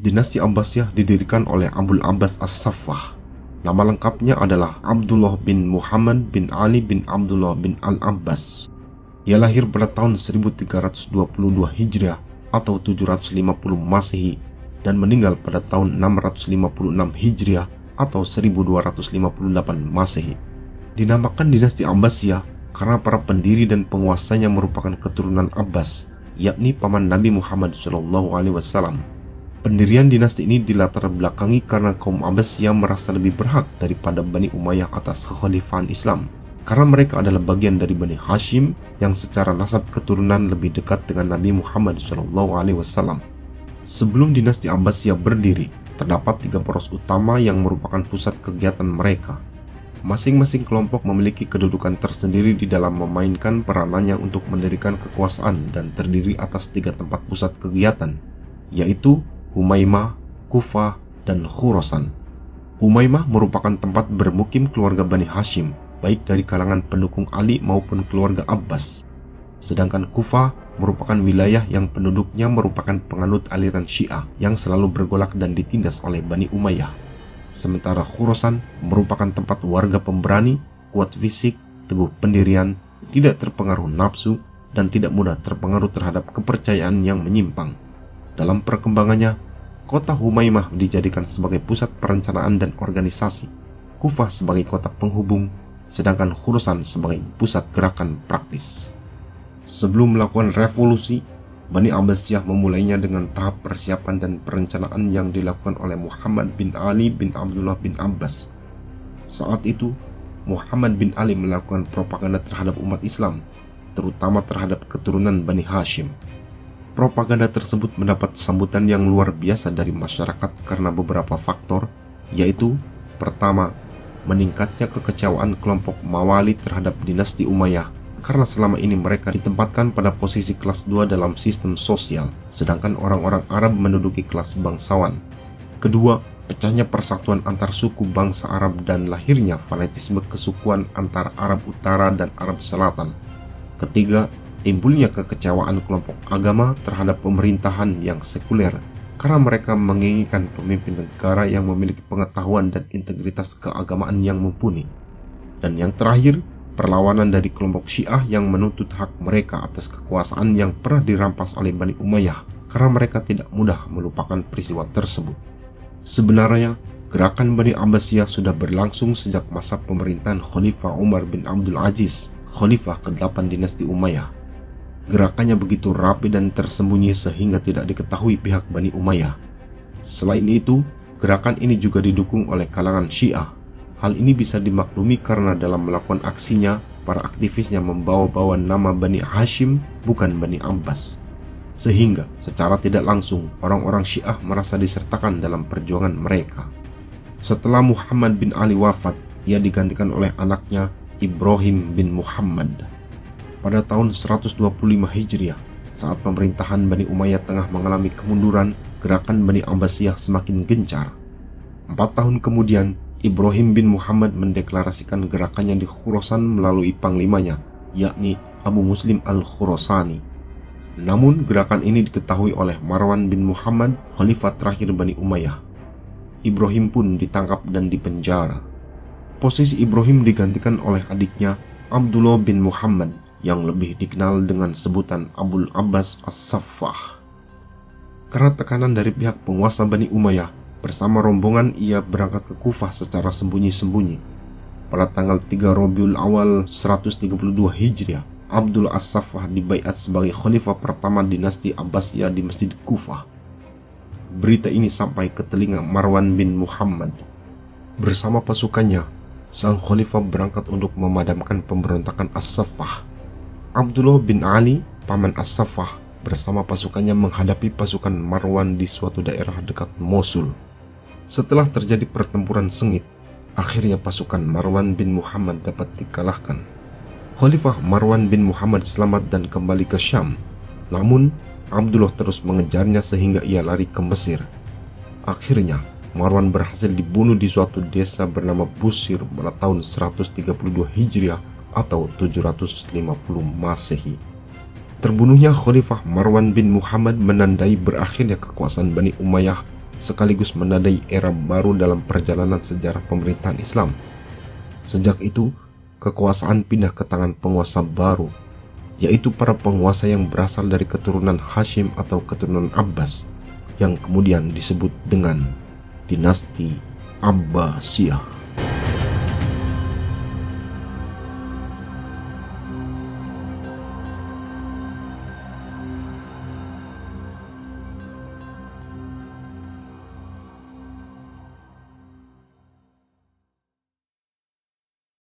Dinasti Abbasiyah didirikan oleh Abul Abbas As-Saffah. Nama lengkapnya adalah Abdullah bin Muhammad bin Ali bin Abdullah bin Al-Abbas. Ia lahir pada tahun 1322 Hijriah atau 750 Masehi dan meninggal pada tahun 656 Hijriah atau 1258 Masehi. Dinamakan dinasti Abbasiyah karena para pendiri dan penguasanya merupakan keturunan Abbas, yakni paman Nabi Muhammad SAW. Pendirian dinasti ini dilatar belakangi karena kaum Abbasiyah merasa lebih berhak daripada Bani Umayyah atas kekhalifahan Islam, karena mereka adalah bagian dari Bani Hashim yang secara nasab keturunan lebih dekat dengan Nabi Muhammad SAW. Sebelum dinasti Abbasiyah berdiri, terdapat 3 poros utama yang merupakan pusat kegiatan mereka. Masing-masing kelompok memiliki kedudukan tersendiri di dalam memainkan peranannya untuk mendirikan kekuasaan dan terdiri atas 3 tempat pusat kegiatan, yaitu Humaimah, Kufah, dan Khurasan. Humaimah merupakan tempat bermukim keluarga Bani Hashim, baik dari kalangan pendukung Ali maupun keluarga Abbas. Sedangkan Kufah merupakan wilayah yang penduduknya merupakan penganut aliran Syiah yang selalu bergolak dan ditindas oleh Bani Umayyah. Sementara Khurasan merupakan tempat warga pemberani, kuat fisik, teguh pendirian, tidak terpengaruh nafsu, dan tidak mudah terpengaruh terhadap kepercayaan yang menyimpang. Dalam perkembangannya, kota Humaimah dijadikan sebagai pusat perencanaan dan organisasi, Kufah sebagai kota penghubung, sedangkan Khurasan sebagai pusat gerakan praktis. Sebelum melakukan revolusi, Bani Abbasiyah memulainya dengan tahap persiapan dan perencanaan yang dilakukan oleh Muhammad bin Ali bin Abdullah bin Abbas. Saat itu, Muhammad bin Ali melakukan propaganda terhadap umat Islam, terutama terhadap keturunan Bani Hashim. Propaganda tersebut mendapat sambutan yang luar biasa dari masyarakat karena beberapa faktor, yaitu pertama, meningkatnya kekecewaan kelompok Mawali terhadap dinasti Umayyah karena selama ini mereka ditempatkan pada posisi kelas 2 dalam sistem sosial, sedangkan orang-orang Arab menduduki kelas bangsawan. Kedua, pecahnya persatuan antar suku bangsa Arab dan lahirnya fanatisme kesukuan antara Arab Utara dan Arab Selatan. Ketiga, timbulnya kekecewaan kelompok agama terhadap pemerintahan yang sekuler karena mereka menginginkan pemimpin negara yang memiliki pengetahuan dan integritas keagamaan yang mumpuni. Dan yang terakhir, perlawanan dari kelompok Syiah yang menuntut hak mereka atas kekuasaan yang pernah dirampas oleh Bani Umayyah karena mereka tidak mudah melupakan peristiwa tersebut. Sebenarnya, gerakan Bani Abbasiyah sudah berlangsung sejak masa pemerintahan Khalifah Umar bin Abdul Aziz, Khalifah ke-8 dinasti Umayyah. Gerakannya begitu rapi dan tersembunyi sehingga tidak diketahui pihak Bani Umayyah. Selain itu, gerakan ini juga didukung oleh kalangan Syiah. Hal ini bisa dimaklumi karena dalam melakukan aksinya, para aktivisnya membawa-bawa nama Bani Hashim bukan Bani Abbas. Sehingga secara tidak langsung orang-orang Syiah merasa disertakan dalam perjuangan mereka. Setelah Muhammad bin Ali wafat, ia digantikan oleh anaknya Ibrahim bin Muhammad. Pada tahun 125 Hijriah, saat pemerintahan Bani Umayyah tengah mengalami kemunduran, gerakan Bani Abbasiyah semakin gencar. 4 tahun kemudian, Ibrahim bin Muhammad mendeklarasikan gerakannya di Khurasan melalui panglimanya, yakni Abu Muslim al-Khurasani. Namun, gerakan ini diketahui oleh Marwan bin Muhammad, khalifah terakhir Bani Umayyah. Ibrahim pun ditangkap dan dipenjara. Posisi Ibrahim digantikan oleh adiknya Abdullah bin Muhammad, yang lebih dikenal dengan sebutan Abul Abbas As-Saffah. Karena tekanan dari pihak penguasa Bani Umayyah, bersama rombongan ia berangkat ke Kufah secara sembunyi-sembunyi. Pada tanggal 3 Rabiul Awal 132 Hijriah, Abdul As-Saffah dibaiat sebagai khalifah pertama dinasti Abbasiyah di Masjid Kufah. Berita ini sampai ke telinga Marwan bin Muhammad. Bersama pasukannya, sang khalifah berangkat untuk memadamkan pemberontakan As-Saffah. Abdullah bin Ali, paman As-Saffah, bersama pasukannya menghadapi pasukan Marwan di suatu daerah dekat Mosul. Setelah terjadi pertempuran sengit, akhirnya pasukan Marwan bin Muhammad dapat dikalahkan. Khalifah Marwan bin Muhammad selamat dan kembali ke Syam. Namun, Abdullah terus mengejarnya sehingga ia lari ke Mesir. Akhirnya, Marwan berhasil dibunuh di suatu desa bernama Busir pada tahun 132 Hijriah atau 750 Masehi. Terbunuhnya Khalifah Marwan bin Muhammad menandai berakhirnya kekuasaan Bani Umayyah sekaligus menandai era baru dalam perjalanan sejarah pemerintahan Islam. Sejak itu, kekuasaan pindah ke tangan penguasa baru, yaitu para penguasa yang berasal dari keturunan Hashim atau keturunan Abbas, yang kemudian disebut dengan dinasti Abbasiyah.